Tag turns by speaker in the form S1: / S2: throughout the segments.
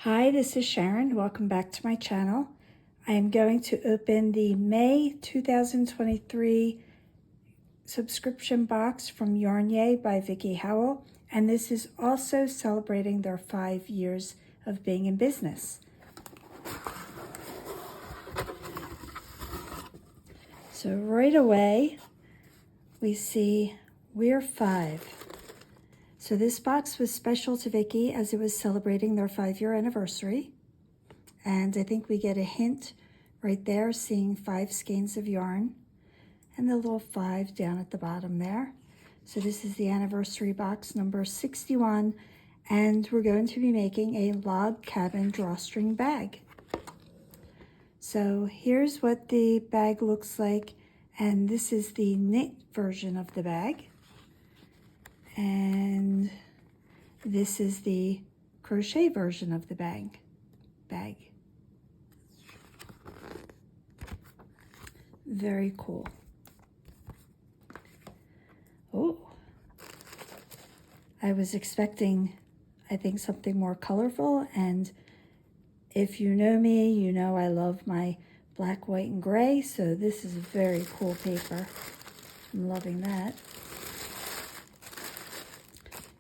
S1: Hi, this is Sharon. Welcome back to my channel. I am going to open the May 2023 subscription box from YarnYay by Vickie Howell, and this is also celebrating their 5 years of being in business. So right away, we see We're 5. So this box was special to Vickie as it was celebrating their 5-year anniversary. And I think we get a hint right there, seeing 5 skeins of yarn and the little 5 down at the bottom there. So this is the anniversary box number 61, and we're going to be making a log cabin drawstring bag. So here's what the bag looks like, and this is the knit version of the bag. And this is the crochet version of the bag. Very cool. Oh, I was expecting, I think, something more colorful, and if you know me, you know I love my black, white, and gray, so this is very cool paper. I'm loving that.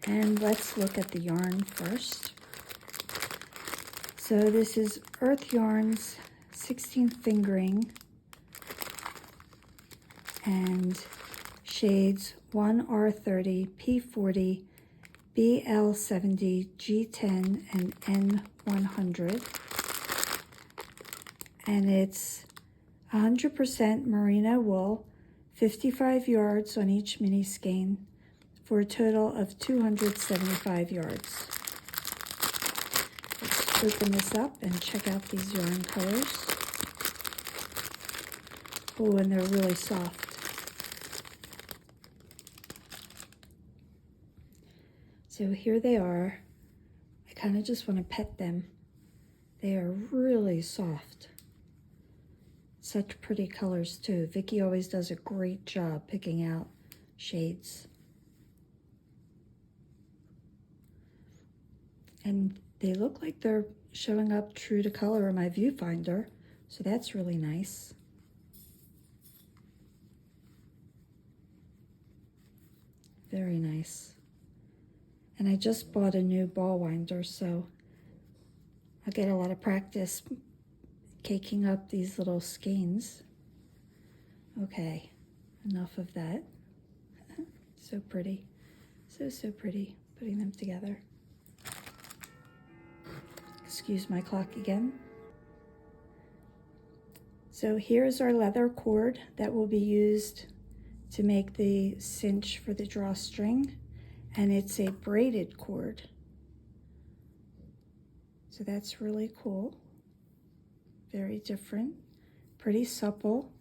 S1: And let's look at the yarn first. So this is Earth Yarns 16 fingering and shades 1R30, P40, BL70, G10, and N100. And it's 100% merino wool, 55 yards on each mini skein, for a total of 275 yards. Let's open this up and check out these yarn colors. Oh, and they're really soft. So here they are. I kind of just want to pet them. They are really soft. Such pretty colors too. Vickie always does a great job picking out shades. And they look like they're showing up true to color in my viewfinder, so that's really nice. Very nice. And I just bought a new ball winder, so I'll get a lot of practice caking up these little skeins. Okay, enough of that. So pretty. So pretty, putting them together. Excuse my clock again. So here's our leather cord that will be used to make the cinch for the drawstring, and it's a braided cord. So that's really cool. Very different, pretty supple.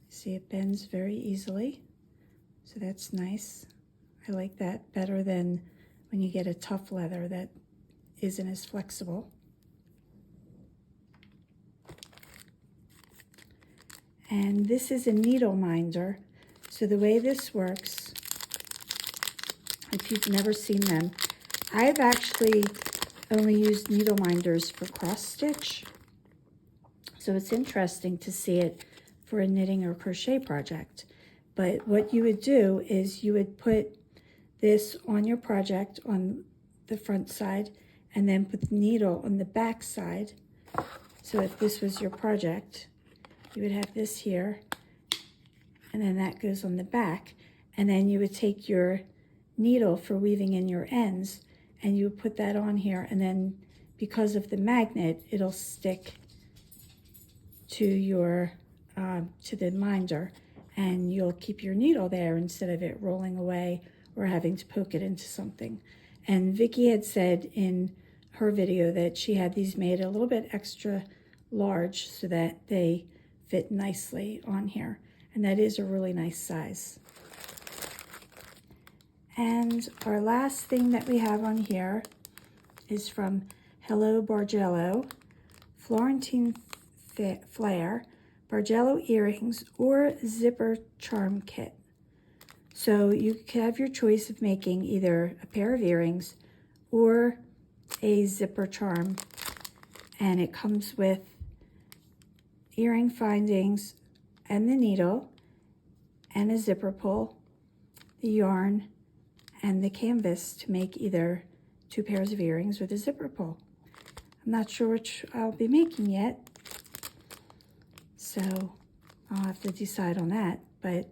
S1: See, it bends very easily, so that's nice. I like that better than when you get a tough leather that isn't as flexible. And this is a needle minder. So the way this works, if you've never seen them, I've actually only used needle minders for cross stitch. So it's interesting to see it for a knitting or crochet project. But what you would do is you would put this on your project on the front side, and then put the needle on the back side. So if this was your project, you would have this here, and then that goes on the back. And then you would take your needle for weaving in your ends, and you would put that on here, and then because of the magnet, it'll stick to your to the minder, and you'll keep your needle there instead of it rolling away or having to poke it into something. And Vickie had said in her video that she had these made a little bit extra large so that they fit nicely on here. And that is a really nice size. And our last thing that we have on here is from Hello Bargello, Florentine Flare, Bargello earrings or zipper charm kit. So you can have your choice of making either a pair of earrings or a zipper charm, and it comes with earring findings and the needle and a zipper pull, the yarn, and the canvas to make either 2 pairs of earrings with a zipper pull. I'm not sure which I'll be making yet, so I'll have to decide on that, but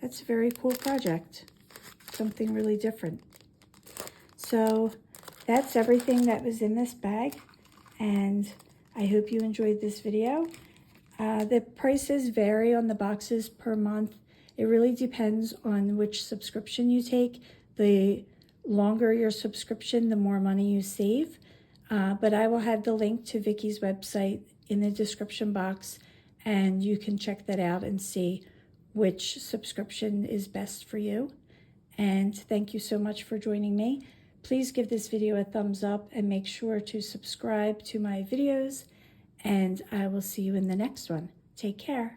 S1: that's a very cool project, something really different. So that's everything that was in this bag, and I hope you enjoyed this video. The prices vary on the boxes per month. It really depends on which subscription you take. The longer your subscription, the more money you save. But I will have the link to Vickie's website in the description box, and you can check that out and see which subscription is best for you. And thank you so much for joining me. Please give this video a thumbs up and make sure to subscribe to my videos, and I will see you in the next one. Take care.